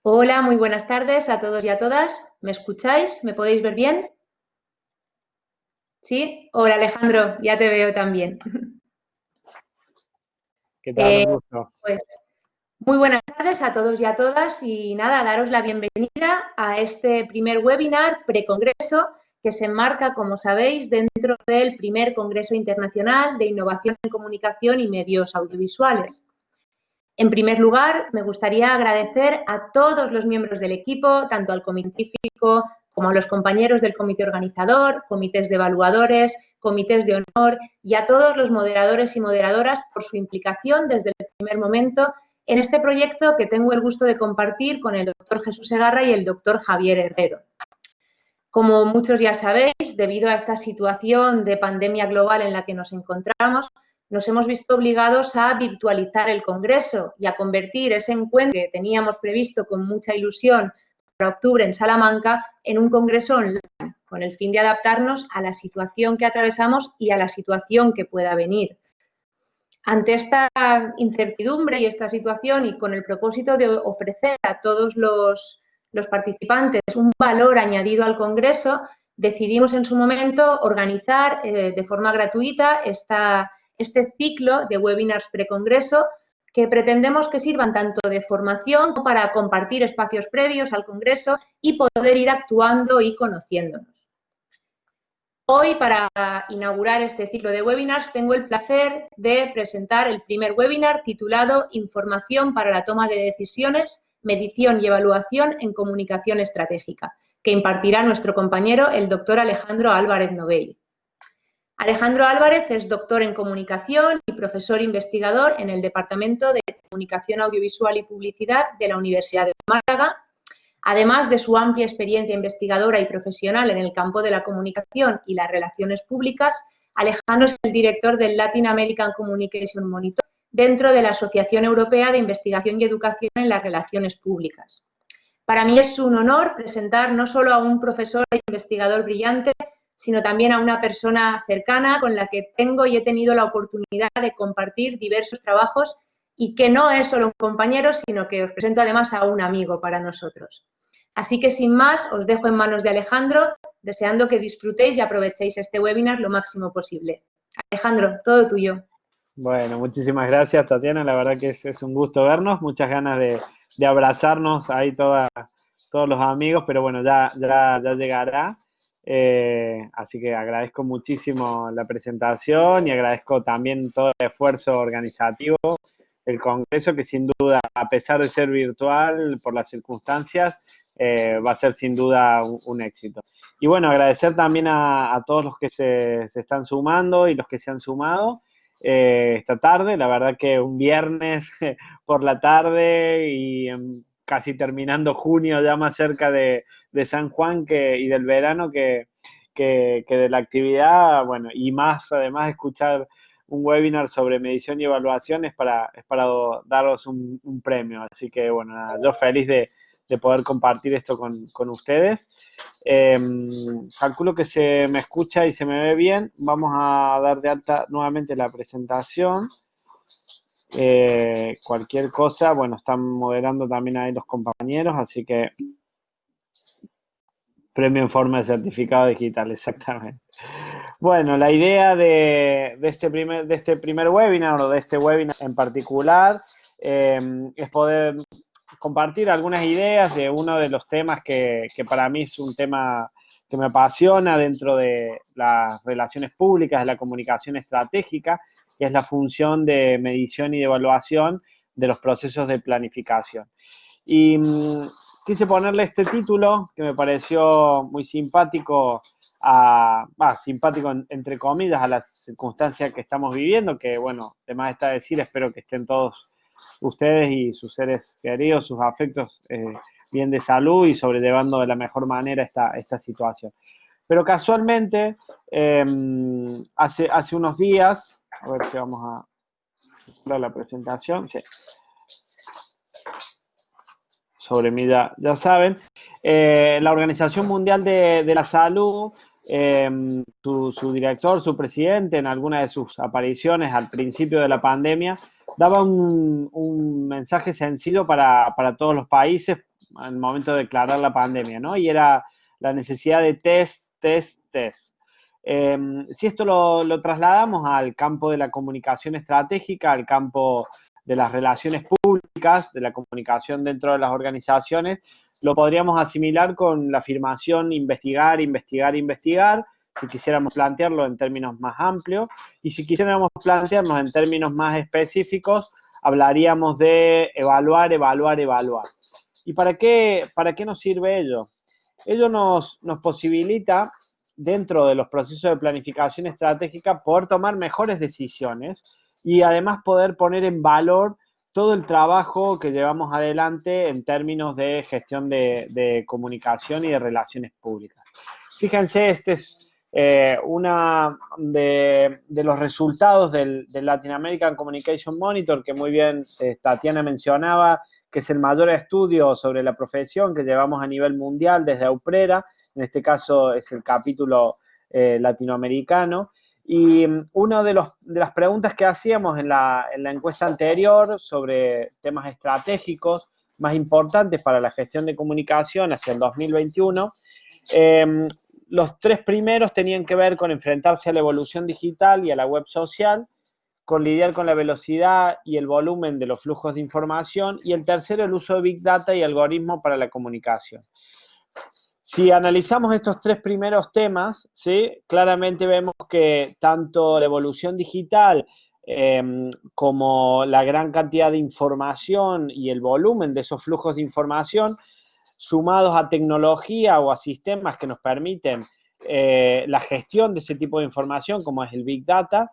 Hola, muy buenas tardes a todos y a todas. ¿Me escucháis? ¿Me podéis ver bien? ¿Sí? Hola Alejandro, ya te veo también. ¿Qué tal? Un gusto. Pues muy buenas tardes a todos y a todas y nada, daros la bienvenida a este primer webinar precongreso que se enmarca, como sabéis, dentro del primer Congreso Internacional de Innovación en Comunicación y Medios Audiovisuales. En primer lugar, me gustaría agradecer a todos los miembros del equipo, tanto al comité científico como a los compañeros del comité organizador, comités de evaluadores, comités de honor y a todos los moderadores y moderadoras por su implicación desde el primer momento en este proyecto que tengo el gusto de compartir con el doctor Jesús Segarra y el doctor Javier Herrero. Como muchos ya sabéis, debido a esta situación de pandemia global en la que nos encontramos, nos hemos visto obligados a virtualizar el Congreso y a convertir ese encuentro que teníamos previsto con mucha ilusión para octubre en Salamanca en un Congreso online, con el fin de adaptarnos a la situación que atravesamos y a la situación que pueda venir. Ante esta incertidumbre y esta situación y con el propósito de ofrecer a todos los participantes un valor añadido al Congreso, decidimos en su momento organizar de forma gratuita este ciclo de webinars precongreso que pretendemos que sirvan tanto de formación como para compartir espacios previos al Congreso y poder ir actuando y conociéndonos. Hoy, para inaugurar este ciclo de webinars, tengo el placer de presentar el primer webinar titulado Información para la toma de decisiones, medición y evaluación en comunicación estratégica, que impartirá nuestro compañero, el doctor Alejandro Álvarez Novell. Alejandro Álvarez es doctor en comunicación y profesor investigador en el Departamento de Comunicación Audiovisual y Publicidad de la Universidad de Málaga. Además de su amplia experiencia investigadora y profesional en el campo de la comunicación y las relaciones públicas, Alejandro es el director del Latin American Communication Monitor dentro de la Asociación Europea de Investigación y Educación en las Relaciones Públicas. Para mí es un honor presentar no solo a un profesor e investigador brillante, sino también a una persona cercana con la que tengo y he tenido la oportunidad de compartir diversos trabajos y que no es solo un compañero, sino que os presento además a un amigo para nosotros. Así que sin más, os dejo en manos de Alejandro, deseando que disfrutéis y aprovechéis este webinar lo máximo posible. Alejandro, todo tuyo. Bueno, muchísimas gracias, Tatiana. La verdad que es un gusto vernos. Muchas ganas de abrazarnos ahí todos los amigos, pero bueno, ya llegará. Así que agradezco muchísimo la presentación y agradezco también todo el esfuerzo organizativo del Congreso, que sin duda, a pesar de ser virtual por las circunstancias, va a ser sin duda un éxito. Y bueno, agradecer también a todos los que se están sumando y los que se han sumado esta tarde. La verdad que un viernes por la tarde y casi terminando junio, ya más cerca de San Juan y del verano que de la actividad, bueno, y más además escuchar un webinar sobre medición y evaluación es para daros un premio. Así que, bueno, nada, yo feliz de poder compartir esto con ustedes. Calculo que se me escucha y se me ve bien. Vamos a dar de alta nuevamente la presentación. Cualquier cosa, bueno, están moderando también ahí los compañeros, así que premio en forma de certificado digital, exactamente. Bueno, la idea de este primer webinar o de este webinar en particular es poder compartir algunas ideas de uno de los temas que para mí es un tema que me apasiona dentro de las relaciones públicas, de la comunicación estratégica, que es la función de medición y de evaluación de los procesos de planificación. Y quise ponerle este título que me pareció muy simpático, simpático entre comillas a las circunstancias que estamos viviendo, que bueno, de más está decir, espero que estén todos ustedes y sus seres queridos, sus afectos bien de salud y sobrellevando de la mejor manera esta situación. Pero casualmente, hace unos días, a ver si vamos a ver la presentación, sí. Sobre mí ya saben, la Organización Mundial de la Salud su director, su presidente, en alguna de sus apariciones al principio de la pandemia, daba un mensaje sencillo para todos los países al momento de declarar la pandemia, ¿no? Y era la necesidad de test, test, test. Si esto lo trasladamos al campo de la comunicación estratégica, al campo de las relaciones públicas, de la comunicación dentro de las organizaciones, lo podríamos asimilar con la afirmación investigar, investigar, investigar, si quisiéramos plantearlo en términos más amplios, y si quisiéramos plantearnos en términos más específicos, hablaríamos de evaluar, evaluar, evaluar. ¿Y para qué nos sirve ello? Ello nos posibilita, dentro de los procesos de planificación estratégica, poder tomar mejores decisiones y además poder poner en valor todo el trabajo que llevamos adelante en términos de gestión de comunicación y de relaciones públicas. Fíjense, este es una de los resultados del Latin American Communication Monitor, que muy bien Tatiana mencionaba, que es el mayor estudio sobre la profesión que llevamos a nivel mundial desde AUPRERA. En este caso es el capítulo latinoamericano. Y una de las preguntas que hacíamos en la encuesta anterior sobre temas estratégicos más importantes para la gestión de comunicación hacia el 2021, los tres primeros tenían que ver con enfrentarse a la evolución digital y a la web social, con lidiar con la velocidad y el volumen de los flujos de información, y el tercero, el uso de Big Data y algoritmos para la comunicación. Si analizamos estos tres primeros temas, ¿sí?, claramente vemos que tanto la evolución digital como la gran cantidad de información y el volumen de esos flujos de información, sumados a tecnología o a sistemas que nos permiten la gestión de ese tipo de información, como es el Big Data,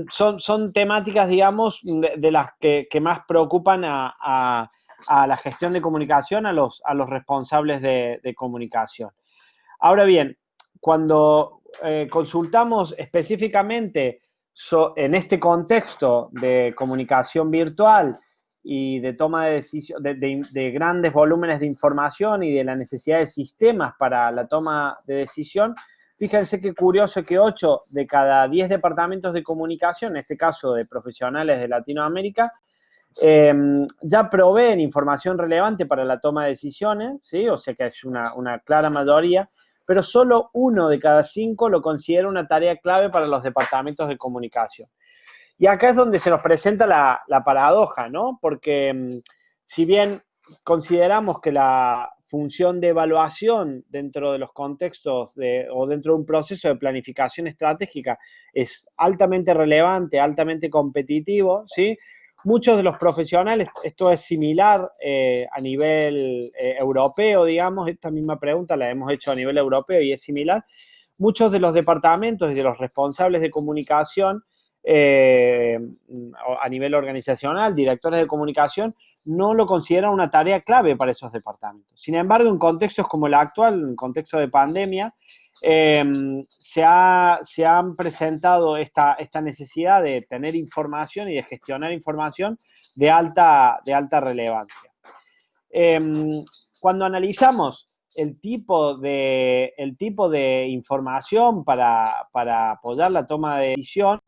son temáticas, digamos, de las que más preocupan a la gestión de comunicación, a los responsables de comunicación. Ahora bien, cuando consultamos específicamente en este contexto de comunicación virtual y de toma de decisión, de grandes volúmenes de información y de la necesidad de sistemas para la toma de decisión, fíjense qué curioso que 8 de cada 10 departamentos de comunicación, en este caso de profesionales de Latinoamérica, ya proveen información relevante para la toma de decisiones, ¿sí? O sea que es una clara mayoría, pero solo 1 de cada 5 lo considera una tarea clave para los departamentos de comunicación. Y acá es donde se nos presenta la paradoja, ¿no? Porque si bien consideramos que la función de evaluación dentro de los contextos o dentro de un proceso de planificación estratégica es altamente relevante, altamente competitivo, ¿sí? Muchos de los profesionales, esto es similar a nivel europeo, digamos, esta misma pregunta la hemos hecho a nivel europeo y es similar. Muchos de los departamentos y de los responsables de comunicación a nivel organizacional, directores de comunicación, no lo consideran una tarea clave para esos departamentos. Sin embargo, en contextos como el actual, en contexto de pandemia, se han presentado esta necesidad de tener información y de gestionar información de alta relevancia. Cuando analizamos el tipo de información para apoyar la toma de decisión,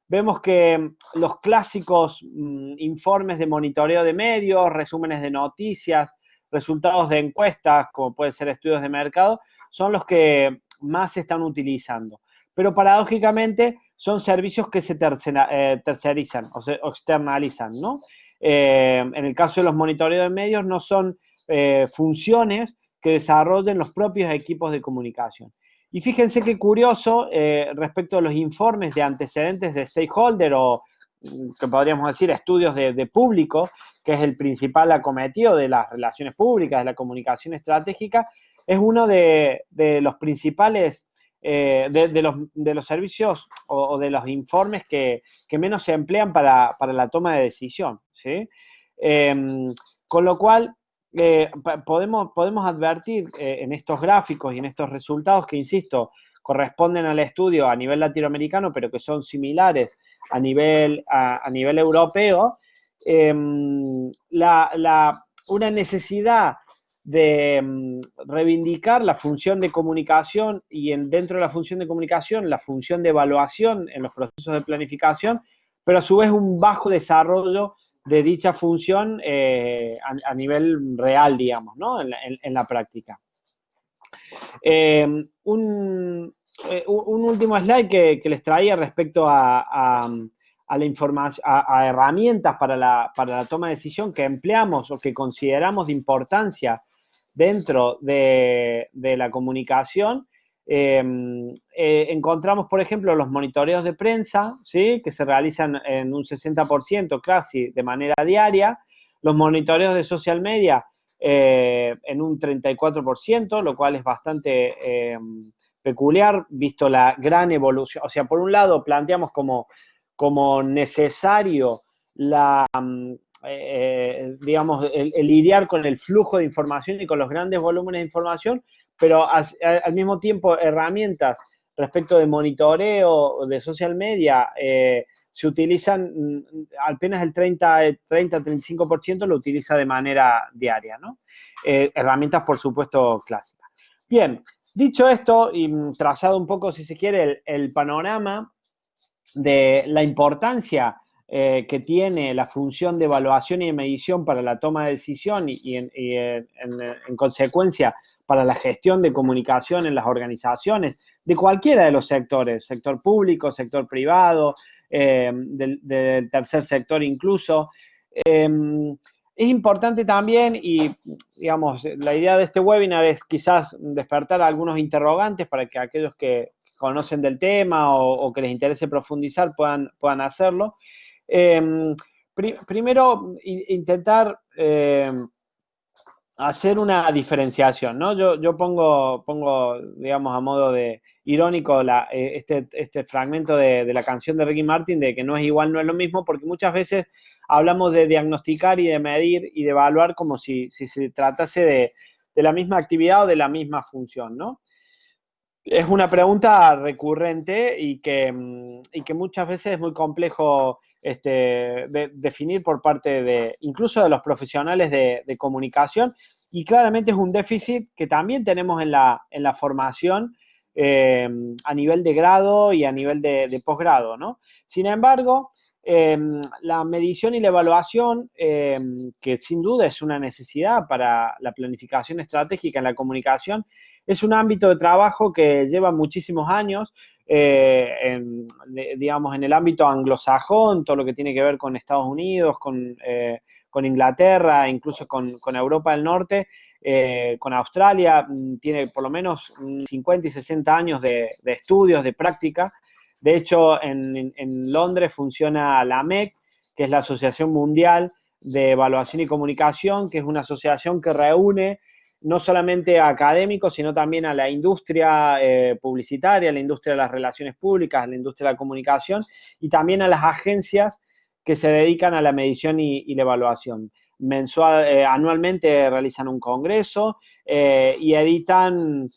vemos que los clásicos informes de monitoreo de medios, resúmenes de noticias, resultados de encuestas, como pueden ser estudios de mercado, son los que más se están utilizando. Pero paradójicamente son servicios que se tercerizan o externalizan, ¿no? En el caso de los monitoreos de medios no son funciones que desarrollen los propios equipos de comunicación. Y fíjense qué curioso respecto a los informes de antecedentes de stakeholder o que podríamos decir estudios de público, que es el principal acometido de las relaciones públicas, de la comunicación estratégica, es uno de los principales, de los servicios o de los informes que menos se emplean para la toma de decisión, ¿sí? Con lo cual, podemos advertir en estos gráficos y en estos resultados que, insisto, corresponden al estudio a nivel latinoamericano, pero que son similares a nivel europeo, una necesidad reivindicar la función de comunicación y dentro de la función de comunicación, la función de evaluación en los procesos de planificación, pero a su vez un bajo desarrollo de dicha función a nivel real, digamos, ¿no? En la práctica. Un último slide que les traía respecto a la información, a herramientas para la toma de decisión que empleamos o que consideramos de importancia dentro de la comunicación. Encontramos, por ejemplo, los monitoreos de prensa, ¿sí? Que se realizan en un 60% casi de manera diaria, los monitoreos de social media en un 34%, lo cual es bastante peculiar, visto la gran evolución. O sea, por un lado planteamos como necesario digamos, el lidiar con el flujo de información y con los grandes volúmenes de información, pero al mismo tiempo herramientas respecto de monitoreo de social media se utilizan, apenas el 30-35% lo utiliza de manera diaria, ¿no? Herramientas, por supuesto, clásicas. Bien, dicho esto y trazado un poco, si se quiere, el panorama de la importancia que tiene la función de evaluación y de medición para la toma de decisión y en consecuencia para la gestión de comunicación en las organizaciones de cualquiera de los sectores, sector público, sector privado, del tercer sector incluso. Es importante también y, digamos, la idea de este webinar es quizás despertar algunos interrogantes para que aquellos que conocen del tema o que les interese profundizar puedan hacerlo. Primero, intentar hacer una diferenciación, ¿no? Yo pongo, digamos, a modo de irónico este fragmento de la canción de Ricky Martin de que no es igual, no es lo mismo, porque muchas veces hablamos de diagnosticar y de medir y de evaluar como si se tratase de la misma actividad o de la misma función, ¿no? Es una pregunta recurrente y que muchas veces es muy complejo definir por parte incluso de los profesionales de comunicación, y claramente es un déficit que también tenemos en la formación a nivel de grado y a nivel de posgrado, ¿no? Sin embargo, la medición y la evaluación, que sin duda es una necesidad para la planificación estratégica en la comunicación, es un ámbito de trabajo que lleva muchísimos años, digamos, en el ámbito anglosajón, todo lo que tiene que ver con Estados Unidos, con Inglaterra, incluso con Europa del Norte, con Australia, tiene por lo menos 50 y 60 años de estudios, de práctica. De hecho, en Londres funciona la AMEC, que es la Asociación Mundial de Evaluación y Comunicación, que es una asociación que reúne no solamente a académicos, sino también a la industria publicitaria, a la industria de las relaciones públicas, a la industria de la comunicación y también a las agencias que se dedican a la medición y la evaluación. Anualmente realizan un congreso y editan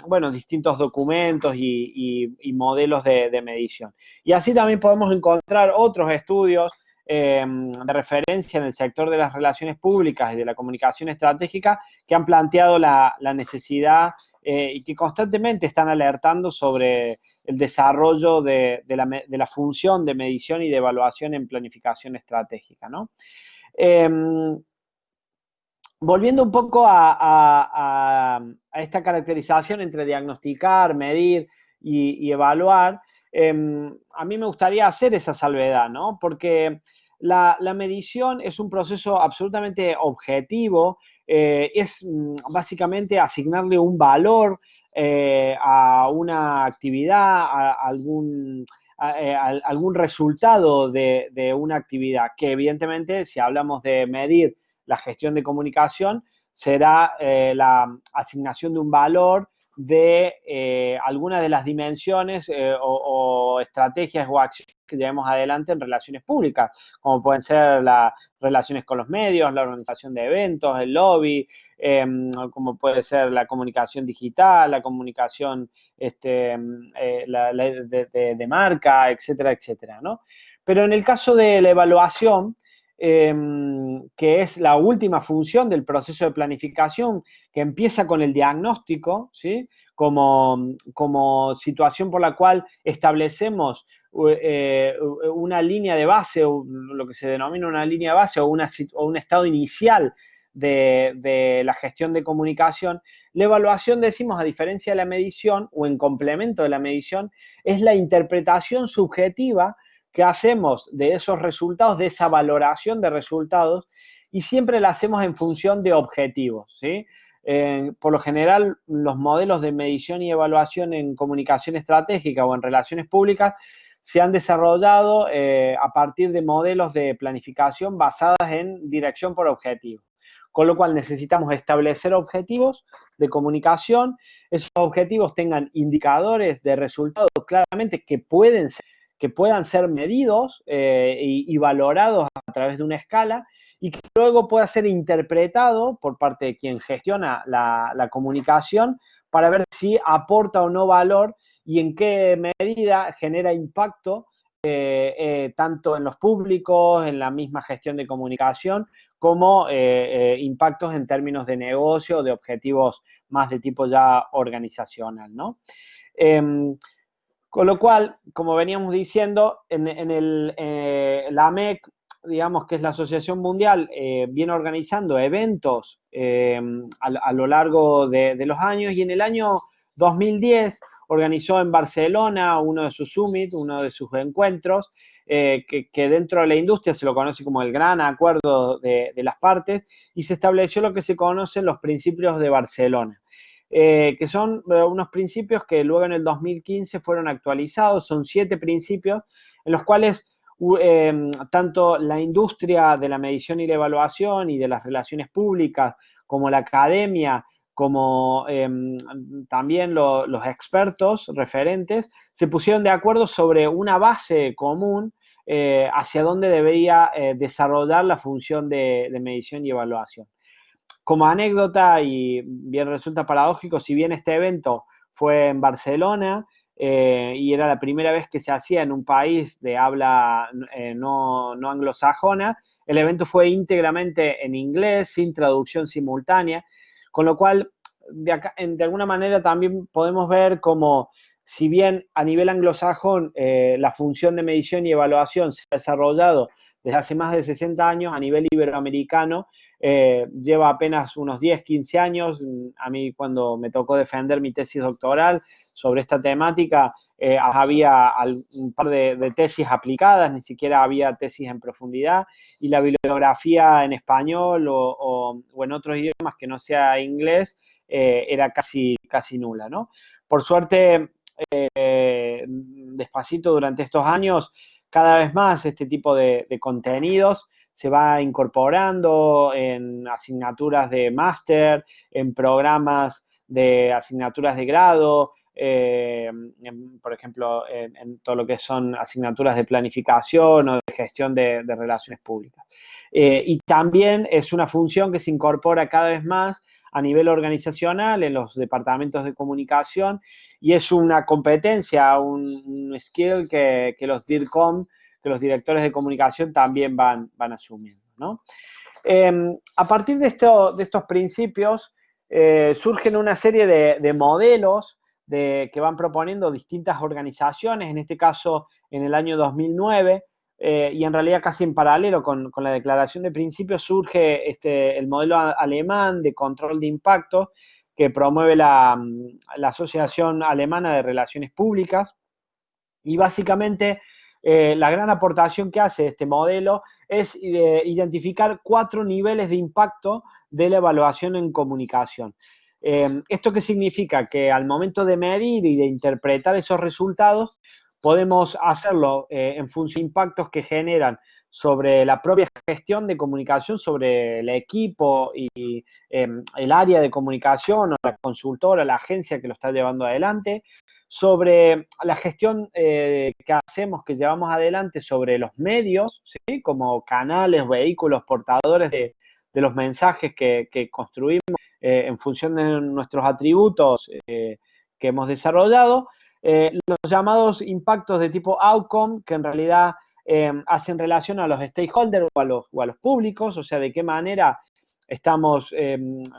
bueno, distintos documentos y modelos de medición. Y así también podemos encontrar otros estudios de referencia en el sector de las relaciones públicas y de la comunicación estratégica que han planteado la necesidad y que constantemente están alertando sobre el desarrollo de la función de medición y de evaluación en planificación estratégica, ¿no? Volviendo un poco a esta caracterización entre diagnosticar, medir y evaluar, a mí me gustaría hacer esa salvedad, ¿no? Porque la medición es un proceso absolutamente objetivo, es básicamente asignarle un valor a una actividad, a algún resultado de una actividad, que evidentemente, si hablamos de medir la gestión de comunicación, será la asignación de un valor de algunas de las dimensiones o estrategias o acciones que llevemos adelante en relaciones públicas, como pueden ser las relaciones con los medios, la organización de eventos, el lobby, como puede ser la comunicación digital, la comunicación de marca, etcétera, etcétera, ¿no? Pero en el caso de la evaluación, que es la última función del proceso de planificación, que empieza con el diagnóstico, ¿sí? Como situación por la cual establecemos una línea de base, o lo que se denomina una línea de base, o un estado inicial de la gestión de comunicación. La evaluación, decimos, a diferencia de la medición o en complemento de la medición, es la interpretación subjetiva que hacemos de esos resultados, de esa valoración de resultados, y siempre la hacemos en función de objetivos, ¿sí? Por lo general, los modelos de medición y evaluación en comunicación estratégica o en relaciones públicas se han desarrollado a partir de modelos de planificación basadas en dirección por objetivo. Con lo cual necesitamos establecer objetivos de comunicación, esos objetivos tengan indicadores de resultados claramente que puedan ser medidos y valorados a través de una escala, y que luego pueda ser interpretado por parte de quien gestiona la comunicación para ver si aporta o no valor y en qué medida genera impacto tanto en los públicos, en la misma gestión de comunicación, como impactos en términos de negocio, de objetivos más de tipo ya organizacional, ¿no? Con lo cual, como veníamos diciendo, la AMEC, digamos que es la Asociación Mundial, viene organizando eventos a lo largo de los años, y en el año 2010 organizó en Barcelona uno de sus summits, uno de sus encuentros, que dentro de la industria se lo conoce como el Gran Acuerdo de las Partes, y se estableció lo que se conocen los principios de Barcelona. Que son unos principios que luego en el 2015 fueron actualizados. Son 7 principios en los cuales tanto la industria de la medición y la evaluación y de las relaciones públicas, como la academia, como también los expertos referentes, se pusieron de acuerdo sobre una base común hacia dónde debería desarrollar la función de medición y evaluación. Como anécdota, y bien resulta paradójico, si bien este evento fue en Barcelona y era la primera vez que se hacía en un país de habla no anglosajona, el evento fue íntegramente en inglés, sin traducción simultánea, con lo cual de alguna manera también podemos ver como, si bien a nivel anglosajón la función de medición y evaluación se ha desarrollado desde hace más de 60 años, a nivel iberoamericano lleva apenas unos 10, 15 años. A mí, cuando me tocó defender mi tesis doctoral sobre esta temática, había un par de tesis aplicadas, ni siquiera había tesis en profundidad, y la bibliografía en español o en otros idiomas que no sea inglés era casi nula, ¿no? Por suerte, despacito durante estos años, cada vez más este tipo de contenidos se va incorporando en asignaturas de máster, en programas de asignaturas de grado, por ejemplo, en todo lo que son asignaturas de planificación o de gestión de relaciones públicas. Y también es una función que se incorpora cada vez más a nivel organizacional en los departamentos de comunicación, y es una competencia, un skill que los DIRCOM, que los directores de comunicación también van asumiendo, ¿no? A partir de estos principios surgen una serie de modelos que van proponiendo distintas organizaciones, en este caso en el año 2009, y en realidad casi en paralelo con la declaración de principios surge el modelo alemán de control de impacto que promueve la Asociación Alemana de Relaciones Públicas, y básicamente la gran aportación que hace este modelo es identificar 4 niveles de impacto de la evaluación en comunicación. ¿Esto qué significa? Que al momento de medir y de interpretar esos resultados, podemos hacerlo en función de impactos que generan sobre la propia gestión de comunicación, sobre el equipo y el área de comunicación o la consultora, la agencia que lo está llevando adelante, sobre la gestión que hacemos, que llevamos adelante sobre los medios, ¿sí? Como canales, vehículos, portadores de los mensajes que construimos en función de nuestros atributos que hemos desarrollado, los llamados impactos de tipo outcome, que en realidad hacen relación a los stakeholders o a los públicos, o sea, de qué manera estamos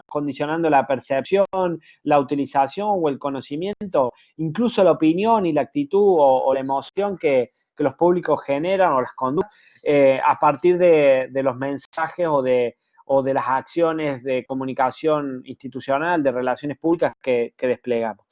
condicionando la percepción, la utilización o el conocimiento, incluso la opinión y la actitud o la emoción que los públicos generan o las conductas a partir de los mensajes o de las acciones de comunicación institucional, de relaciones públicas que desplegamos.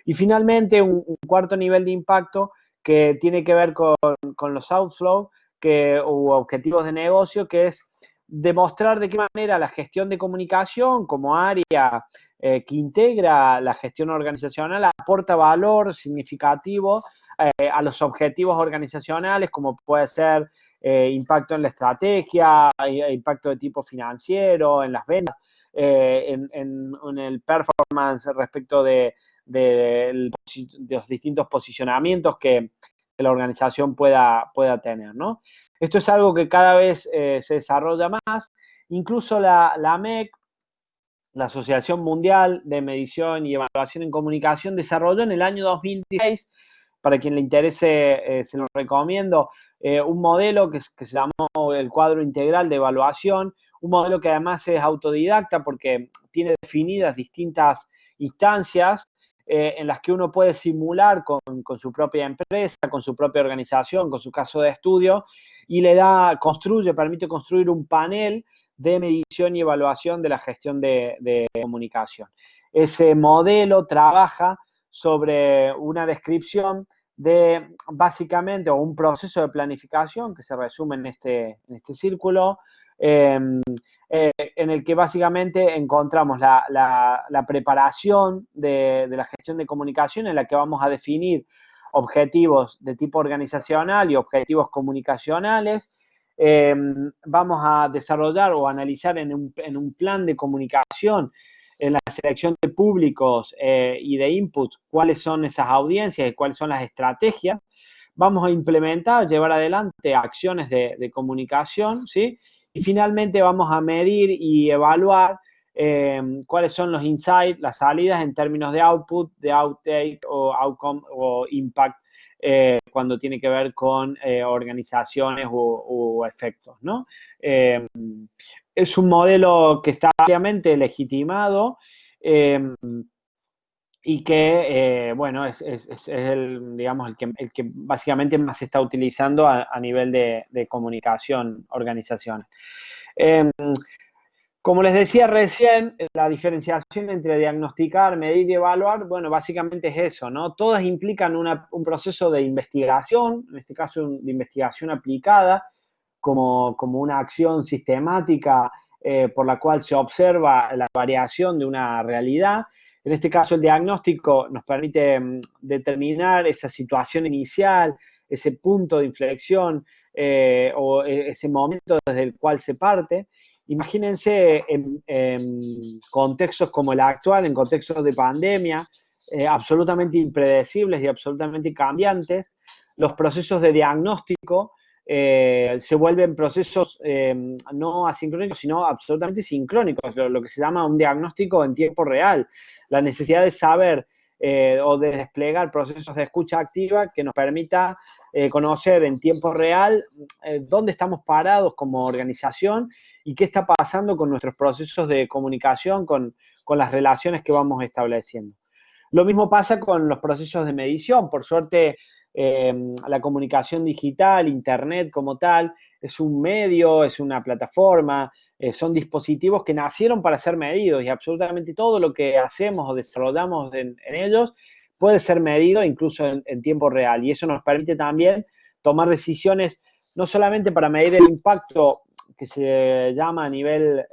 Y finalmente, un cuarto nivel de impacto que tiene que ver con los outflow u objetivos de negocio, que es demostrar de qué manera la gestión de comunicación como área que integra la gestión organizacional aporta valor significativo a los objetivos organizacionales, como puede ser impacto en la estrategia, impacto de tipo financiero, en las ventas, en el performance respecto de los distintos posicionamientos que la organización pueda tener, ¿no? Esto es algo que cada vez se desarrolla más. Incluso la AMEC, la Asociación Mundial de Medición y Evaluación en Comunicación, desarrolló en el año 2016, para quien le interese, se lo recomiendo, un modelo que se llamó el cuadro integral de evaluación, un modelo que además es autodidacta porque tiene definidas distintas instancias en las que uno puede simular con su propia empresa, con su propia organización, con su caso de estudio, y permite construir un panel de medición y evaluación de la gestión de comunicación. Ese modelo trabaja sobre una descripción de básicamente, o un proceso de planificación que se resume en este círculo, en el que básicamente encontramos la preparación de la gestión de comunicación, en la que vamos a definir objetivos de tipo organizacional y objetivos comunicacionales. Vamos a desarrollar o analizar en un plan de comunicación, en la selección de públicos y de inputs, cuáles son esas audiencias y cuáles son las estrategias. Vamos a implementar, llevar adelante acciones de comunicación, ¿sí? Y finalmente vamos a medir y evaluar cuáles son los insights, las salidas en términos de output, de outtake o outcome o impact cuando tiene que ver con organizaciones o efectos, ¿no? Es un modelo que está ampliamente legitimado y que, bueno, es el, digamos, el que básicamente más se está utilizando a nivel de comunicación organizacional. Como les decía recién, la diferenciación entre diagnosticar, medir y evaluar, bueno, básicamente es eso, ¿no? Todas implican un proceso de investigación, en este caso de investigación aplicada, como una acción sistemática por la cual se observa la variación de una realidad. En este caso, el diagnóstico nos permite determinar esa situación inicial, ese punto de inflexión o ese momento desde el cual se parte. Imagínense en contextos como el actual, en contextos de pandemia, absolutamente impredecibles y absolutamente cambiantes, los procesos de diagnóstico se vuelven procesos no asincrónicos, sino absolutamente sincrónicos, lo que se llama un diagnóstico en tiempo real. La necesidad de saber o de desplegar procesos de escucha activa que nos permita conocer en tiempo real dónde estamos parados como organización y qué está pasando con nuestros procesos de comunicación, con las relaciones que vamos estableciendo. Lo mismo pasa con los procesos de medición. Por suerte, la comunicación digital, Internet como tal, es un medio, es una plataforma, son dispositivos que nacieron para ser medidos y absolutamente todo lo que hacemos o desarrollamos en ellos puede ser medido incluso en tiempo real. Y eso nos permite también tomar decisiones no solamente para medir el impacto que se llama a nivel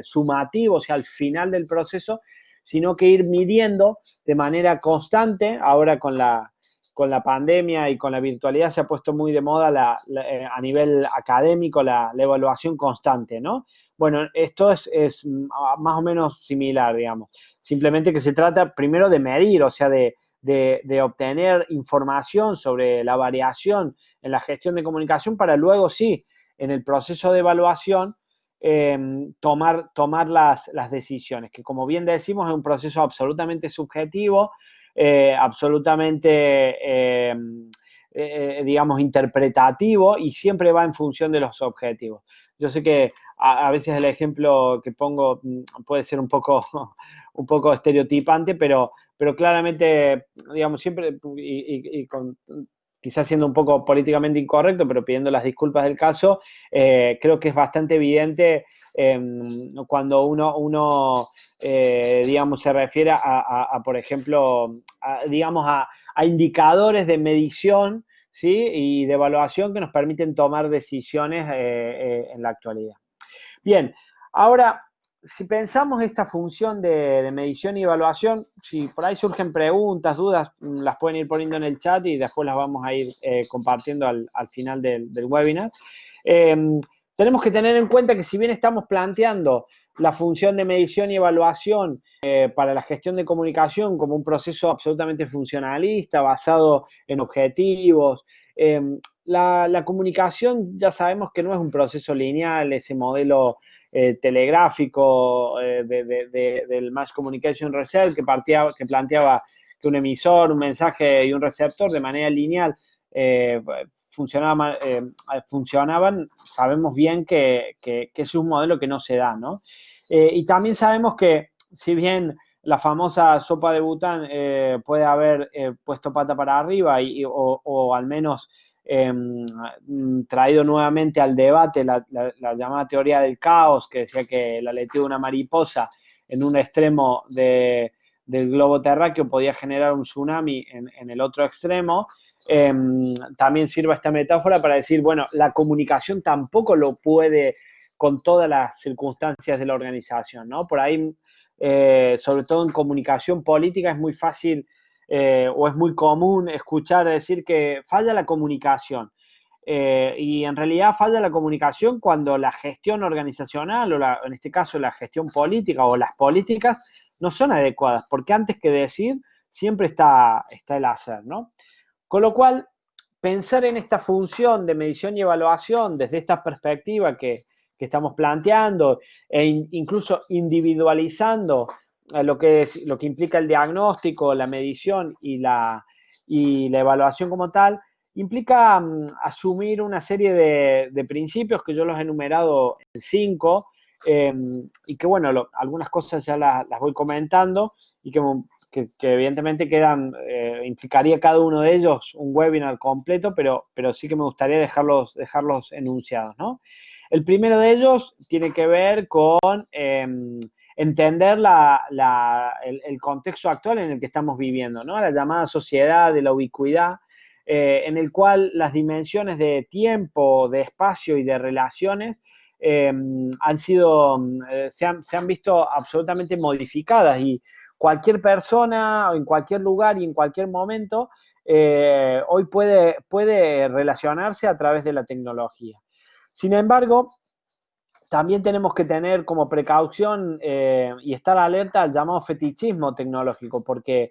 sumativo, o sea, al final del proceso, sino que ir midiendo de manera constante. Ahora con la pandemia y con la virtualidad se ha puesto muy de moda a nivel académico la evaluación constante, ¿no? Bueno, esto es más o menos similar, digamos. Simplemente que se trata primero de medir, o sea, de obtener información sobre la variación en la gestión de comunicación para luego sí, en el proceso de evaluación, tomar las decisiones, que como bien decimos es un proceso absolutamente subjetivo, absolutamente digamos, interpretativo y siempre va en función de los objetivos. Yo sé que a veces el ejemplo que pongo puede ser un poco, un poco estereotipante, pero claramente, digamos, siempre, quizás siendo un poco políticamente incorrecto, pero pidiendo las disculpas del caso, creo que es bastante evidente cuando uno digamos, se refiere por ejemplo, digamos, a indicadores de medición, ¿sí? Y de evaluación que nos permiten tomar decisiones en la actualidad. Bien, ahora, si pensamos esta función de medición y evaluación, si por ahí surgen preguntas, dudas, las pueden ir poniendo en el chat y después las vamos a ir compartiendo al final del webinar. Tenemos que tener en cuenta que si bien estamos planteando la función de medición y evaluación para la gestión de comunicación como un proceso absolutamente funcionalista, basado en objetivos, la comunicación ya sabemos que no es un proceso lineal, ese modelo telegráfico del Mass Communication Research que planteaba que un emisor, un mensaje y un receptor de manera lineal funcionaban, sabemos bien que es un modelo que no se da, ¿no? Y también sabemos que si bien la famosa sopa de Bután puede haber puesto pata para arriba o al menos traído nuevamente al debate la llamada teoría del caos, que decía que el aleteo de una mariposa en un extremo del globo terráqueo podía generar un tsunami en el otro extremo. También sirve esta metáfora para decir, bueno, la comunicación tampoco lo puede con todas las circunstancias de la organización, ¿no? Por ahí, sobre todo en comunicación política, es muy fácil o es muy común escuchar decir que falla la comunicación. Y en realidad falla la comunicación cuando la gestión organizacional o en este caso la gestión política o las políticas no son adecuadas, porque antes que decir siempre está el hacer, ¿no? Con lo cual, pensar en esta función de medición y evaluación desde esta perspectiva que estamos planteando e incluso individualizando lo que implica el diagnóstico, la medición y la evaluación como tal, implica asumir una serie de principios que yo los he enumerado en 5 y que, bueno, algunas cosas ya las voy comentando y que evidentemente implicaría cada uno de ellos un webinar completo, pero sí que me gustaría dejarlos enunciados, ¿no? El primero de ellos tiene que ver con entender el contexto actual en el que estamos viviendo, ¿no? La llamada sociedad de la ubicuidad, en el cual las dimensiones de tiempo, de espacio y de relaciones se han visto absolutamente modificadas y cualquier persona en cualquier lugar y en cualquier momento hoy puede relacionarse a través de la tecnología. Sin embargo, también tenemos que tener como precaución y estar alerta al llamado fetichismo tecnológico, porque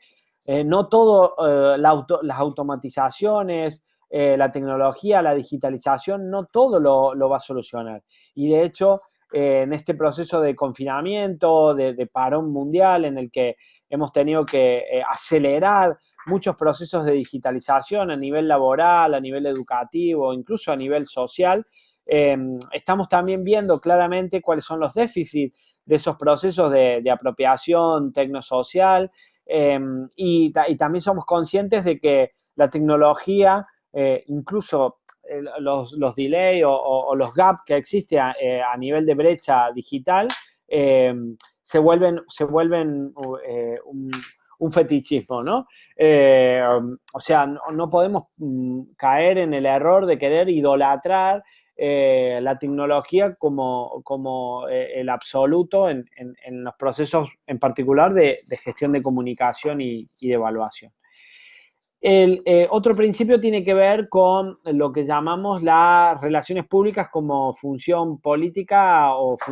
no todo, las automatizaciones, la tecnología, la digitalización, no todo lo va a solucionar. Y de hecho, en este proceso de confinamiento, de parón mundial, en el que hemos tenido que acelerar muchos procesos de digitalización a nivel laboral, a nivel educativo, incluso a nivel social, estamos también viendo claramente cuáles son los déficits de esos procesos de apropiación tecnosocial y también somos conscientes de que la tecnología, incluso los delay o los gaps que existen a nivel de brecha digital, se vuelven un fetichismo, ¿no? O sea, no podemos caer en el error de querer idolatrar la tecnología como el absoluto en los procesos en particular de gestión de comunicación y de evaluación. El otro principio tiene que ver con lo que llamamos las relaciones públicas como función política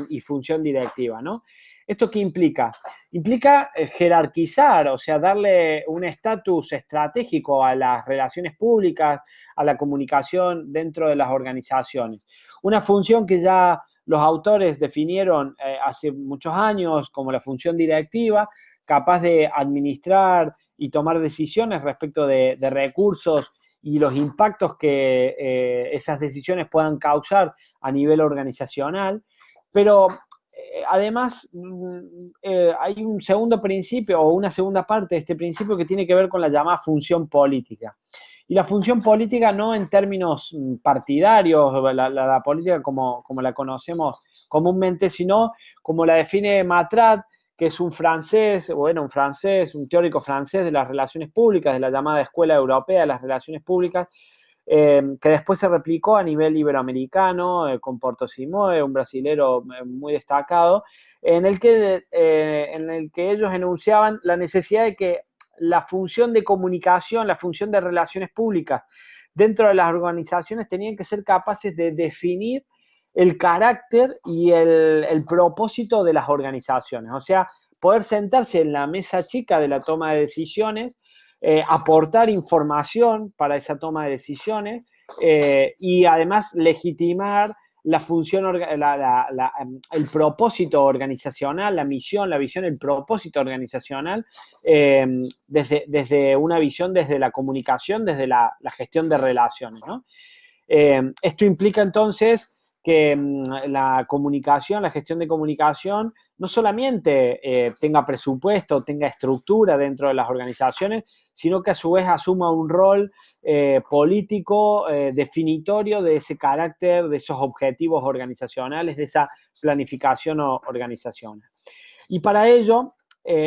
y función directiva, ¿no? ¿Esto qué implica? Implica jerarquizar, o sea, darle un estatus estratégico a las relaciones públicas, a la comunicación dentro de las organizaciones. Una función que ya los autores definieron hace muchos años como la función directiva, capaz de administrar y tomar decisiones respecto de recursos y los impactos que esas decisiones puedan causar a nivel organizacional, pero además hay un segundo principio o una segunda parte de este principio que tiene que ver con la llamada función política. Y la función política no en términos partidarios, la política como la conocemos comúnmente, sino como la define Matrat, que es un francés, un teórico francés de las relaciones públicas, de la llamada Escuela Europea de las Relaciones Públicas, que después se replicó a nivel iberoamericano, con Porto Simoe, un brasilero muy destacado, en el que ellos enunciaban la necesidad de que la función de comunicación, la función de relaciones públicas dentro de las organizaciones tenían que ser capaces de definir el carácter y el propósito de las organizaciones. O sea, poder sentarse en la mesa chica de la toma de decisiones, aportar información para esa toma de decisiones y además legitimar la función, el propósito organizacional, la misión, la visión, el propósito organizacional desde una visión, desde la comunicación, desde la gestión de relaciones, ¿no? Esto implica entonces que la comunicación, la gestión de comunicación, no solamente tenga presupuesto, tenga estructura dentro de las organizaciones, sino que a su vez asuma un rol político definitorio de ese carácter, de esos objetivos organizacionales, de esa planificación organizacional. Y para ello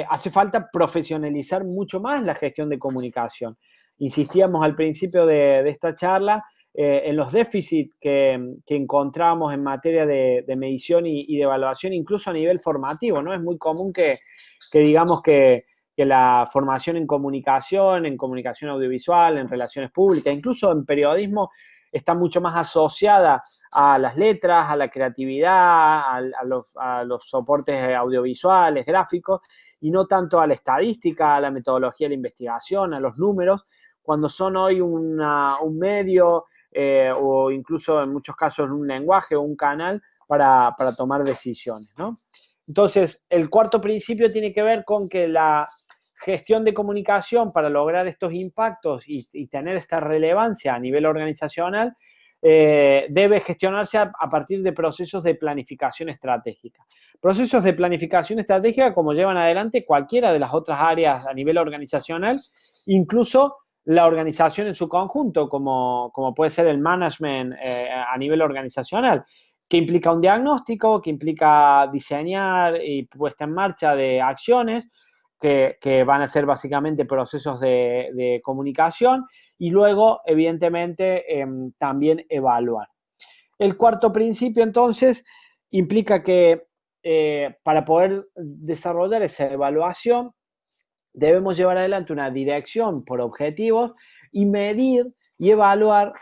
hace falta profesionalizar mucho más la gestión de comunicación. Insistíamos al principio de esta charla en los déficits que encontramos en materia de medición y de evaluación, incluso a nivel formativo, ¿no? Es muy común que digamos que la formación en comunicación audiovisual, en relaciones públicas, incluso en periodismo, está mucho más asociada a las letras, a la creatividad, a los soportes audiovisuales, gráficos, y no tanto a la estadística, a la metodología de la investigación, a los números, cuando son hoy un medio o incluso en muchos casos un lenguaje o un canal para tomar decisiones, ¿no? Entonces, el cuarto principio tiene que ver con que la gestión de comunicación para lograr estos impactos y tener esta relevancia a nivel organizacional debe gestionarse a partir de procesos de planificación estratégica. Procesos de planificación estratégica como llevan adelante cualquiera de las otras áreas a nivel organizacional, incluso la organización en su conjunto, como puede ser el management a nivel organizacional, que implica un diagnóstico, que implica diseñar y puesta en marcha de acciones, que van a ser básicamente procesos de comunicación, y luego, evidentemente, también evaluar. El cuarto principio, entonces, implica que para poder desarrollar esa evaluación, debemos llevar adelante una dirección por objetivos y medir y evaluar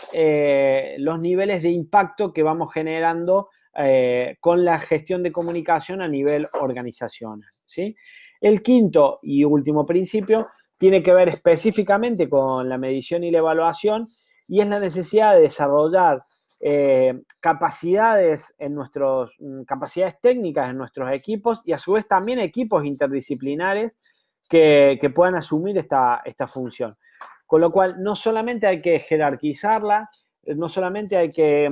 los niveles de impacto que vamos generando con la gestión de comunicación a nivel organizacional, ¿sí? El quinto y último principio tiene que ver específicamente con la medición y la evaluación, y es la necesidad de desarrollar capacidades técnicas en nuestros equipos, y a su vez también equipos interdisciplinares que puedan asumir esta función. Con lo cual, no solamente hay que jerarquizarla, no solamente hay que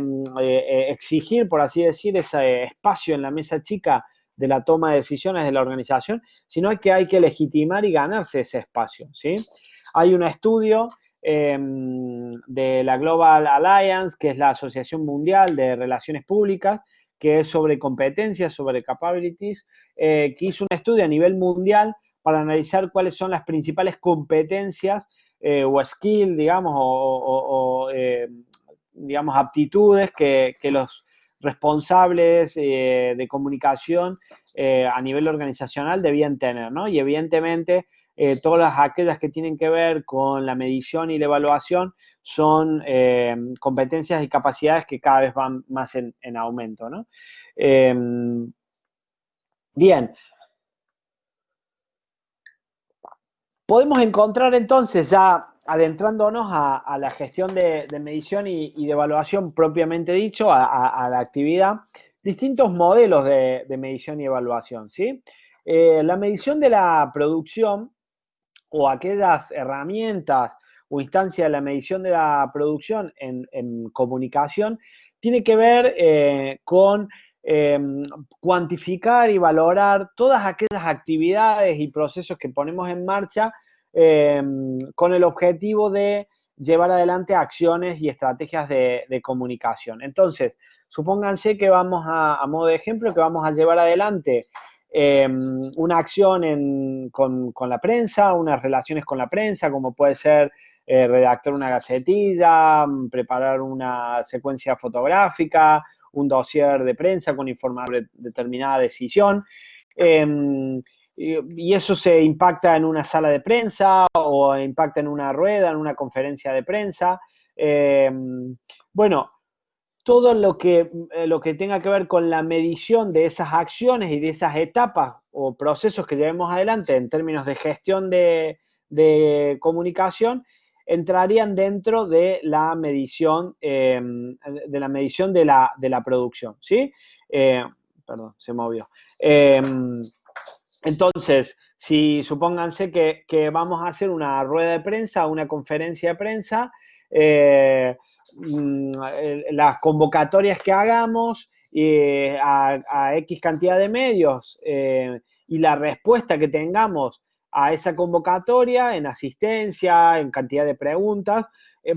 exigir, por así decir, ese espacio en la mesa chica de la toma de decisiones de la organización, sino que hay que legitimar y ganarse ese espacio, ¿sí? Hay un estudio de la Global Alliance, que es la Asociación Mundial de Relaciones Públicas, que es sobre competencias, sobre capabilities, que hizo un estudio a nivel mundial para analizar cuáles son las principales competencias o skill, digamos, digamos, aptitudes que los responsables de comunicación a nivel organizacional debían tener, ¿no? Y evidentemente todas aquellas que tienen que ver con la medición y la evaluación son competencias y capacidades que cada vez van más en aumento, ¿no? Bien. Podemos encontrar entonces, ya adentrándonos a la gestión de medición y de evaluación propiamente dicho, a la actividad, distintos modelos de medición y evaluación, ¿sí? La medición de la producción o aquellas herramientas o instancia de la medición de la producción en comunicación tiene que ver con cuantificar y valorar todas aquellas actividades y procesos que ponemos en marcha con el objetivo de llevar adelante acciones y estrategias de comunicación. Entonces, supónganse que vamos a modo de ejemplo, que vamos a llevar adelante una acción con la prensa, unas relaciones con la prensa, como puede ser redactar una gacetilla, preparar una secuencia fotográfica, un dossier de prensa con informar de determinada decisión. Y eso se impacta en una sala de prensa o impacta en una rueda, en una conferencia de prensa. Bueno, todo lo que tenga que ver con la medición de esas acciones y de esas etapas o procesos que llevemos adelante en términos de gestión de comunicación, entrarían dentro de la medición de la producción, ¿sí? Perdón, se movió. Entonces, si supónganse que vamos a hacer una rueda de prensa, una conferencia de prensa, las convocatorias que hagamos a X cantidad de medios y la respuesta que tengamos a esa convocatoria en asistencia, en cantidad de preguntas,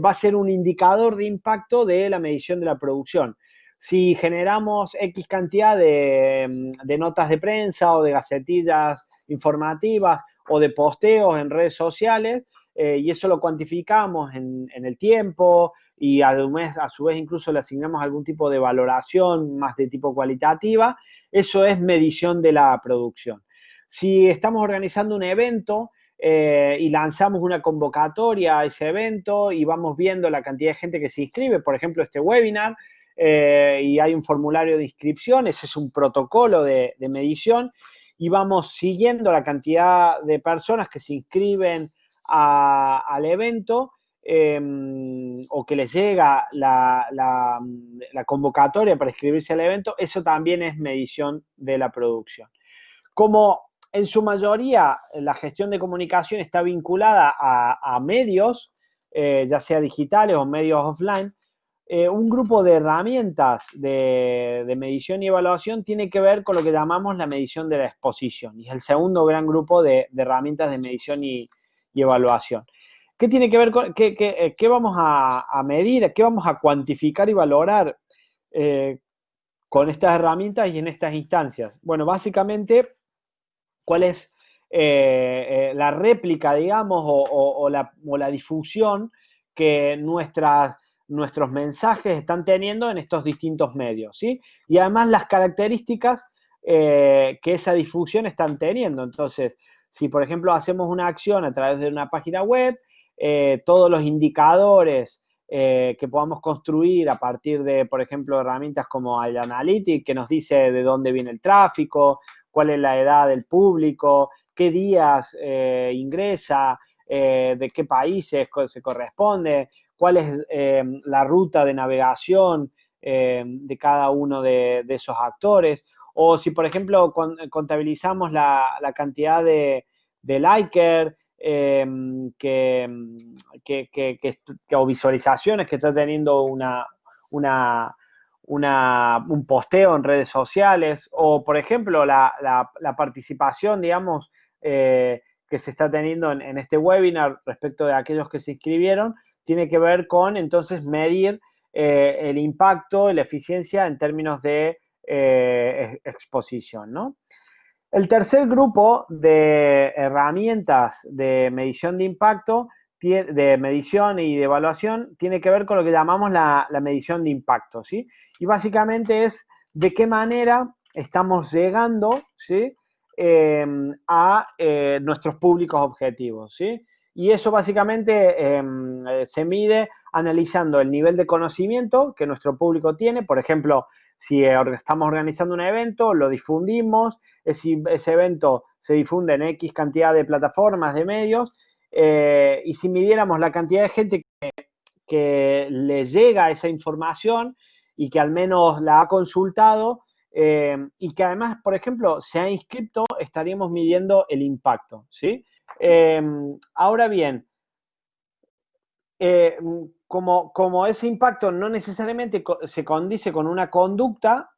va a ser un indicador de impacto de la medición de la producción. Si generamos X cantidad de notas de prensa o de gacetillas informativas o de posteos en redes sociales, y eso lo cuantificamos en el tiempo y a su vez incluso le asignamos algún tipo de valoración más de tipo cualitativa, eso es medición de la producción. Si estamos organizando un evento y lanzamos una convocatoria a ese evento y vamos viendo la cantidad de gente que se inscribe, por ejemplo, este webinar, y hay un formulario de inscripción, ese es un protocolo de medición, y vamos siguiendo la cantidad de personas que se inscriben al evento o que les llega la convocatoria para inscribirse al evento, eso también es medición de la producción. Como en su mayoría la gestión de comunicación está vinculada a medios, ya sea digitales o medios offline, un grupo de herramientas de medición y evaluación tiene que ver con lo que llamamos la medición de la exposición, y es el segundo gran grupo de herramientas de medición y evaluación. ¿Qué tiene que ver con qué vamos a medir, qué vamos a cuantificar y valorar con estas herramientas y en estas instancias? Bueno, básicamente, ¿cuál es la réplica, digamos, o la difusión que nuestros mensajes están teniendo en estos distintos medios, ¿sí? Y además las características que esa difusión están teniendo. Entonces, si por ejemplo hacemos una acción a través de una página web, todos los indicadores que podamos construir a partir de, por ejemplo, herramientas como el Analytics, que nos dice de dónde viene el tráfico, cuál es la edad del público, qué días ingresa, de qué países se corresponde, cuál es la ruta de navegación de cada uno de esos actores. O si, por ejemplo, contabilizamos la cantidad de liker o visualizaciones que está teniendo un posteo en redes sociales, o por ejemplo la participación, digamos, que se está teniendo en este webinar respecto de aquellos que se inscribieron, tiene que ver con entonces medir el impacto y la eficiencia en términos de exposición, ¿no? El tercer grupo de herramientas de medición de impacto, de medición y de evaluación, tiene que ver con lo que llamamos la medición de impacto, ¿sí? Y básicamente es de qué manera estamos llegando, ¿sí? A nuestros públicos objetivos, ¿sí? Y eso básicamente se mide analizando el nivel de conocimiento que nuestro público tiene. Por ejemplo, si estamos organizando un evento, lo difundimos, ese evento se difunde en X cantidad de plataformas, de medios, y si midiéramos la cantidad de gente que le llega esa información y que al menos la ha consultado y que además, por ejemplo, se ha inscrito, estaríamos midiendo el impacto, ¿sí? Ahora bien, como ese impacto no necesariamente se condice con una conducta,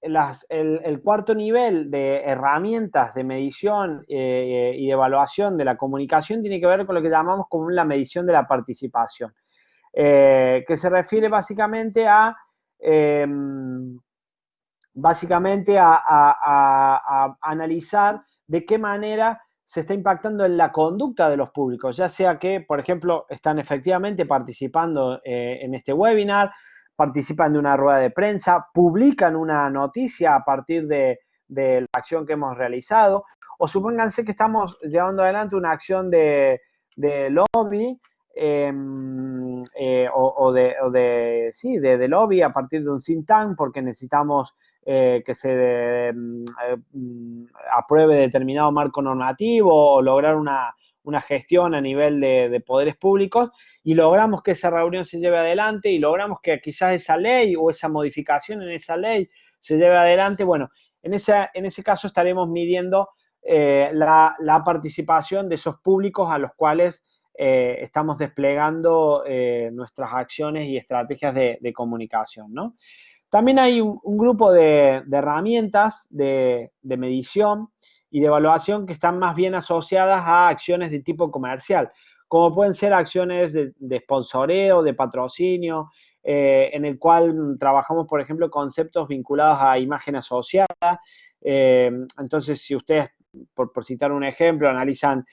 el cuarto nivel de herramientas de medición y de evaluación de la comunicación tiene que ver con lo que llamamos como la medición de la participación, que se refiere básicamente a analizar de qué manera se está impactando en la conducta de los públicos, ya sea que, por ejemplo, están efectivamente participando en este webinar, participan de una rueda de prensa, publican una noticia a partir de la acción que hemos realizado, o supónganse que estamos llevando adelante una acción de lobby de lobby a partir de un think tank porque necesitamos que se apruebe determinado marco normativo o lograr una gestión a nivel de poderes públicos y logramos que esa reunión se lleve adelante y logramos que quizás esa ley o esa modificación en esa ley se lleve adelante. Bueno, en ese caso estaremos midiendo la participación de esos públicos a los cuales estamos desplegando nuestras acciones y estrategias de comunicación, ¿no? También hay un grupo de herramientas de medición y de evaluación que están más bien asociadas a acciones de tipo comercial, como pueden ser acciones de sponsoreo, de patrocinio, en el cual trabajamos, por ejemplo, conceptos vinculados a imagen asociada. Entonces, si ustedes, por citar un ejemplo, analizan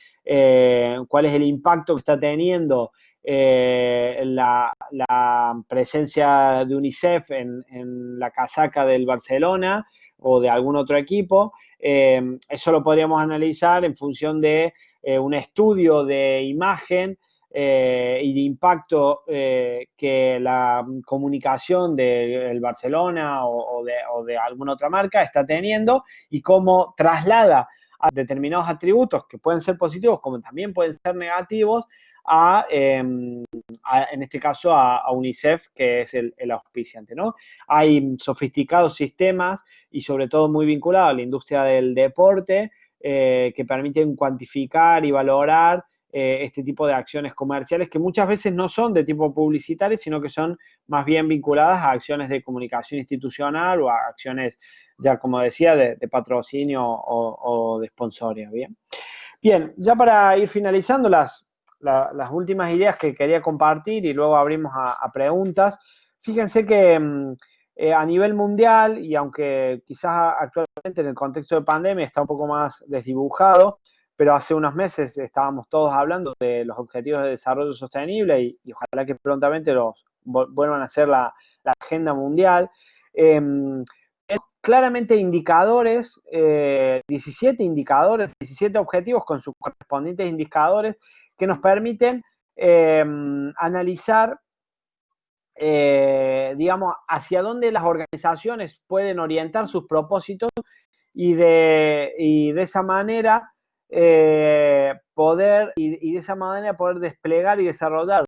cuál es el impacto que está teniendo la presencia de UNICEF en la casaca del Barcelona o de algún otro equipo, eso lo podríamos analizar en función de un estudio de imagen y de impacto que la comunicación del Barcelona o de alguna otra marca está teniendo y cómo traslada a determinados atributos que pueden ser positivos como también pueden ser negativos en este caso a UNICEF, que es el auspiciante, ¿no? Hay sofisticados sistemas y sobre todo muy vinculados a la industria del deporte que permiten cuantificar y valorar este tipo de acciones comerciales que muchas veces no son de tipo publicitario, sino que son más bien vinculadas a acciones de comunicación institucional o a acciones, ya como decía, de patrocinio o de sponsoring, ¿bien? Bien, ya para ir finalizando las últimas ideas que quería compartir y luego abrimos a preguntas, fíjense que a nivel mundial, y aunque quizás actualmente en el contexto de pandemia está un poco más desdibujado, pero hace unos meses estábamos todos hablando de los objetivos de desarrollo sostenible y ojalá que prontamente los vuelvan a ser la agenda mundial. Claramente indicadores, 17 indicadores, 17 objetivos con sus correspondientes indicadores que nos permiten analizar, digamos, hacia dónde las organizaciones pueden orientar sus propósitos y de esa manera poder desplegar y desarrollar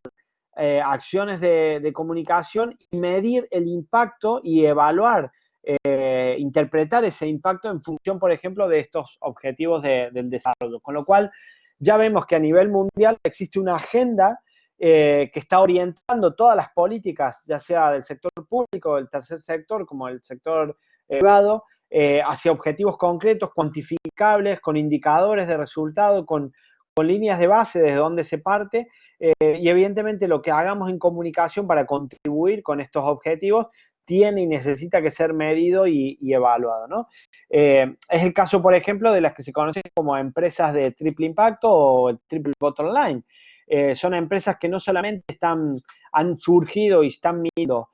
acciones de comunicación y medir el impacto y evaluar interpretar ese impacto en función, por ejemplo, de estos objetivos del desarrollo. Con lo cual, ya vemos que a nivel mundial existe una agenda que está orientando todas las políticas, ya sea del sector público, del tercer sector, como el sector privado, hacia objetivos concretos, cuantificables, con indicadores de resultado, con líneas de base desde donde se parte y evidentemente lo que hagamos en comunicación para contribuir con estos objetivos tiene y necesita que ser medido y evaluado, ¿no? Es el caso, por ejemplo, de las que se conocen como empresas de triple impacto o el triple bottom line. Son empresas que no solamente han surgido y están midiendo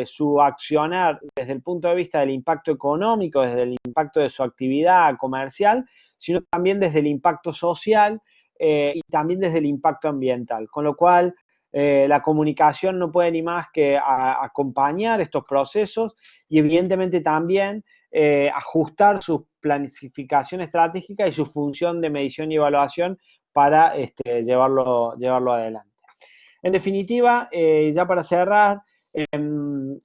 su accionar desde el punto de vista del impacto económico, desde el impacto de su actividad comercial, sino también desde el impacto social y también desde el impacto ambiental. Con lo cual, la comunicación no puede ni más que acompañar estos procesos y evidentemente también ajustar su planificación estratégica y su función de medición y evaluación para llevarlo adelante. En definitiva, ya para cerrar,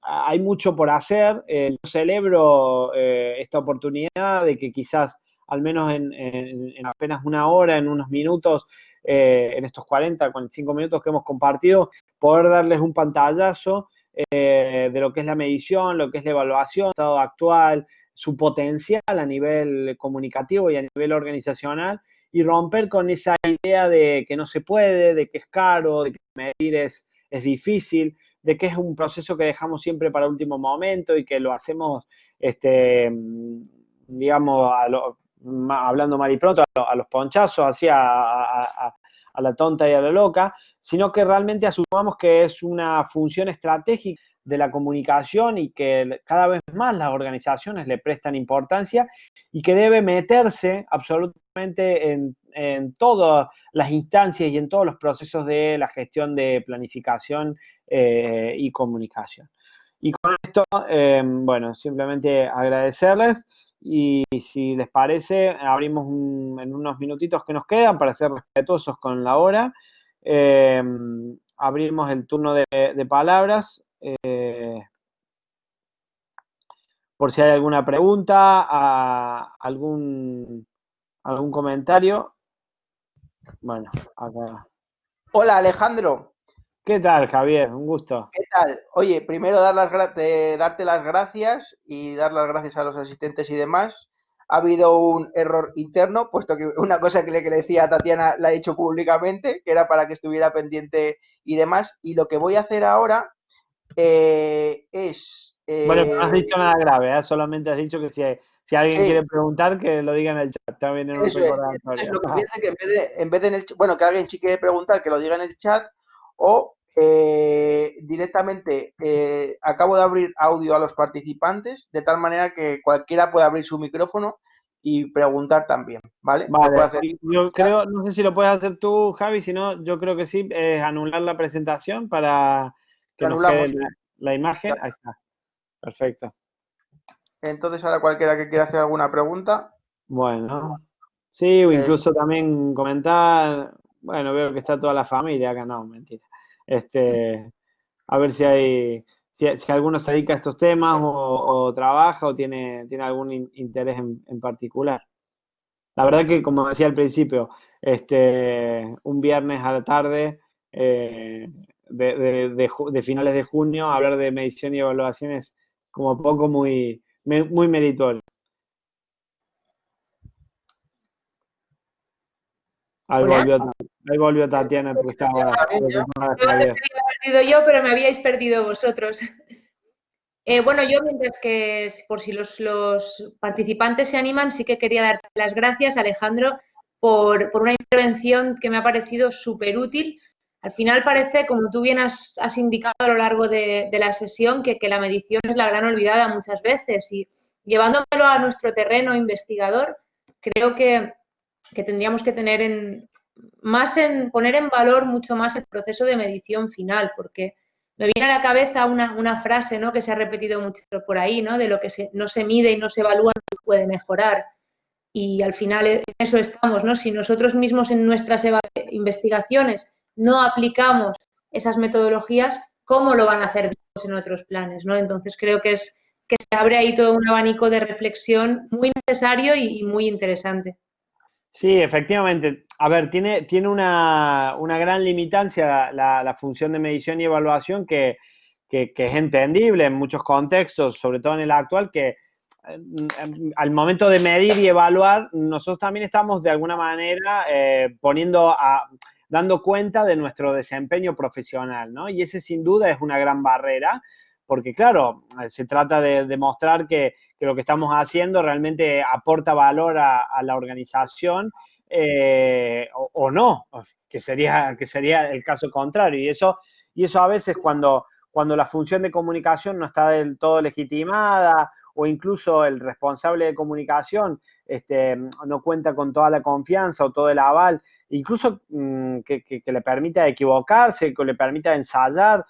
hay mucho por hacer. Yo celebro esta oportunidad de que quizás, al menos en apenas una hora, en unos minutos, en estos 40, 45 minutos que hemos compartido, poder darles un pantallazo de lo que es la medición, lo que es la evaluación, el estado actual, su potencial a nivel comunicativo y a nivel organizacional, y romper con esa idea de que no se puede, de que es caro, de que medir es difícil, de que es un proceso que dejamos siempre para último momento y que lo hacemos, digamos, hablando mal y pronto, a los ponchazos, así a la tonta y a la loca, sino que realmente asumamos que es una función estratégica de la comunicación y que cada vez más las organizaciones le prestan importancia y que debe meterse absolutamente en todas las instancias y en todos los procesos de la gestión de planificación y comunicación. Y con esto, bueno, simplemente agradecerles y si les parece, abrimos en unos minutitos que nos quedan para ser respetuosos con la hora. Abrimos el turno de palabras. Por si hay alguna pregunta, algún comentario. Bueno, acá. Hola Alejandro. ¿Qué tal, Javier? Un gusto. ¿Qué tal? Oye, primero darte las gracias y dar las gracias a los asistentes y demás. Ha habido un error interno, puesto que una cosa que le decía a Tatiana la he hecho públicamente, que era para que estuviera pendiente y demás. Y lo que voy a hacer ahora es... Bueno, no has dicho nada grave, ¿eh? Solamente has dicho que si alguien sí, quiere preguntar, que lo diga en el chat, también en un eso es. recordatorio. Entonces, lo que voy a hacer es que en vez de en el bueno, que alguien sí quiere preguntar, que lo diga en el chat, o directamente acabo de abrir audio a los participantes, de tal manera que cualquiera pueda abrir su micrófono y preguntar también, ¿vale? Lo puede Vale, hacer. yo creo, no sé si lo puedes hacer tú, Javi, si no, yo creo que sí, es anular la presentación para que Lo nos quede anulamos. la imagen. Ahí está, perfecto. Entonces, ahora cualquiera que quiera hacer alguna pregunta, Bueno, sí, o es, incluso también comentar, bueno, veo que está toda la familia acá, no, mentira. A ver si alguno se dedica a estos temas o trabaja o tiene algún interés en particular. La verdad que, como decía al principio, un viernes a la tarde de finales de junio, hablar de medición y evaluación es como poco muy meritorio. Ahí Hola. volvió Tatiana porque estaba está bien ya. preocupada, No me Javier. había perdido yo, pero me habíais perdido vosotros. Bueno, yo mientras que, por si los participantes se animan, sí que quería darte las gracias, Alejandro, por una intervención que me ha parecido súper útil. Al final parece, como tú bien has indicado a lo largo de la sesión, que la medición es la gran olvidada muchas veces y llevándomelo a nuestro terreno investigador, creo que tendríamos que tener poner en valor mucho más el proceso de medición final, porque me viene a la cabeza una frase, ¿no?, que se ha repetido mucho por ahí, ¿no?, de lo que no se mide y no se evalúa no se puede mejorar. Y al final en eso estamos, ¿no? Si nosotros mismos en nuestras investigaciones no aplicamos esas metodologías, ¿cómo lo van a hacer en otros planes, ¿no? Entonces creo que se abre ahí todo un abanico de reflexión muy necesario y muy interesante. Sí, efectivamente. A ver, tiene una gran limitancia la función de medición y evaluación que es entendible en muchos contextos, sobre todo en el actual, que al momento de medir y evaluar, nosotros también estamos de alguna manera dando cuenta de nuestro desempeño profesional, ¿no? Y ese sin duda es una gran barrera, porque claro, se trata de demostrar que lo que estamos haciendo realmente aporta valor a la organización o no, que sería el caso contrario. Y eso a veces cuando la función de comunicación no está del todo legitimada o incluso el responsable de comunicación no cuenta con toda la confianza o todo el aval, incluso que le permita equivocarse, que le permita ensayar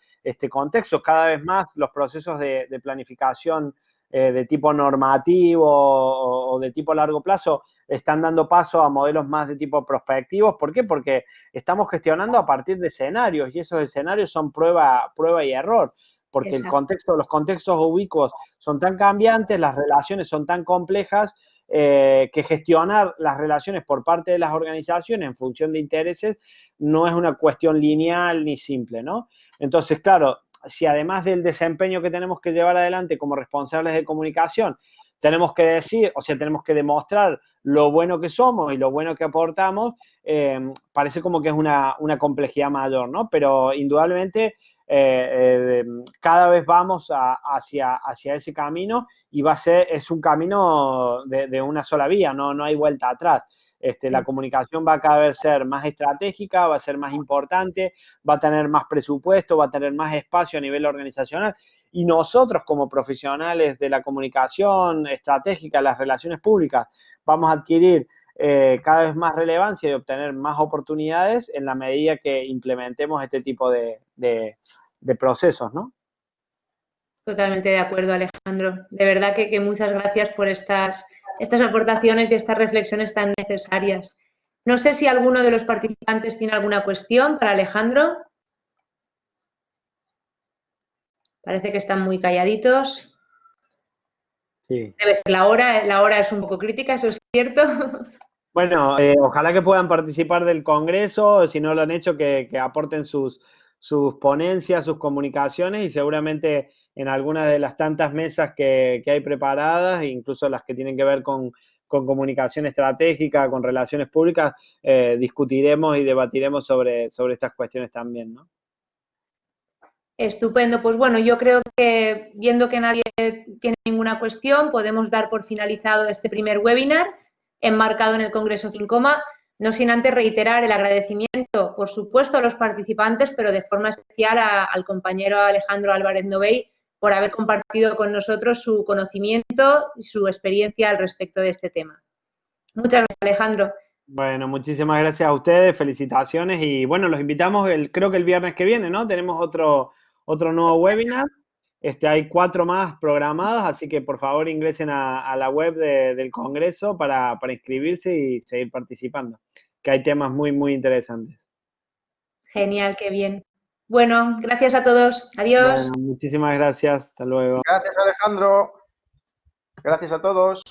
contextos. Cada vez más los procesos de planificación de tipo normativo o de tipo largo plazo están dando paso a modelos más de tipo prospectivos. ¿Por qué? Porque estamos gestionando a partir de escenarios y esos escenarios son prueba y error, porque Exacto. los contextos ubicuos son tan cambiantes, las relaciones son tan complejas que gestionar las relaciones por parte de las organizaciones en función de intereses no es una cuestión lineal ni simple, ¿no? Entonces, claro, si además del desempeño que tenemos que llevar adelante como responsables de comunicación, tenemos que decir, o sea, tenemos que demostrar lo bueno que somos y lo bueno que aportamos, parece como que es una complejidad mayor, ¿no? Pero indudablemente cada vez vamos hacia ese camino y es un camino de una sola vía, no hay vuelta atrás. La comunicación va a cada vez ser más estratégica, va a ser más importante, va a tener más presupuesto, va a tener más espacio a nivel organizacional y nosotros como profesionales de la comunicación estratégica, las relaciones públicas, vamos a adquirir cada vez más relevancia y obtener más oportunidades en la medida que implementemos este tipo de procesos, ¿no? Totalmente de acuerdo, Alejandro. De verdad que muchas gracias por estas aportaciones y estas reflexiones tan necesarias. No sé si alguno de los participantes tiene alguna cuestión para Alejandro. Parece que están muy calladitos. Sí. Debe ser la hora es un poco crítica, eso es cierto. Bueno, ojalá que puedan participar del Congreso, si no lo han hecho, que aporten sus ponencias, sus comunicaciones y seguramente en algunas de las tantas mesas que hay preparadas, incluso las que tienen que ver con comunicación estratégica, con relaciones públicas, discutiremos y debatiremos sobre estas cuestiones también, ¿no? Estupendo. Pues bueno, yo creo que viendo que nadie tiene ninguna cuestión, podemos dar por finalizado este primer webinar enmarcado en el Congreso FinComa, no sin antes reiterar el agradecimiento, por supuesto, a los participantes, pero de forma especial al compañero Alejandro Álvarez Novell por haber compartido con nosotros su conocimiento y su experiencia al respecto de este tema. Muchas gracias, Alejandro. Bueno, muchísimas gracias a ustedes, felicitaciones y bueno, los invitamos creo que el viernes que viene, ¿no? Tenemos otro nuevo webinar. Hay 4 más programadas, así que por favor ingresen a la web del Congreso para inscribirse y seguir participando, que hay temas muy, muy interesantes. Genial, qué bien. Bueno, gracias a todos. Adiós. Bueno, muchísimas gracias. Hasta luego. Gracias, Alejandro. Gracias a todos.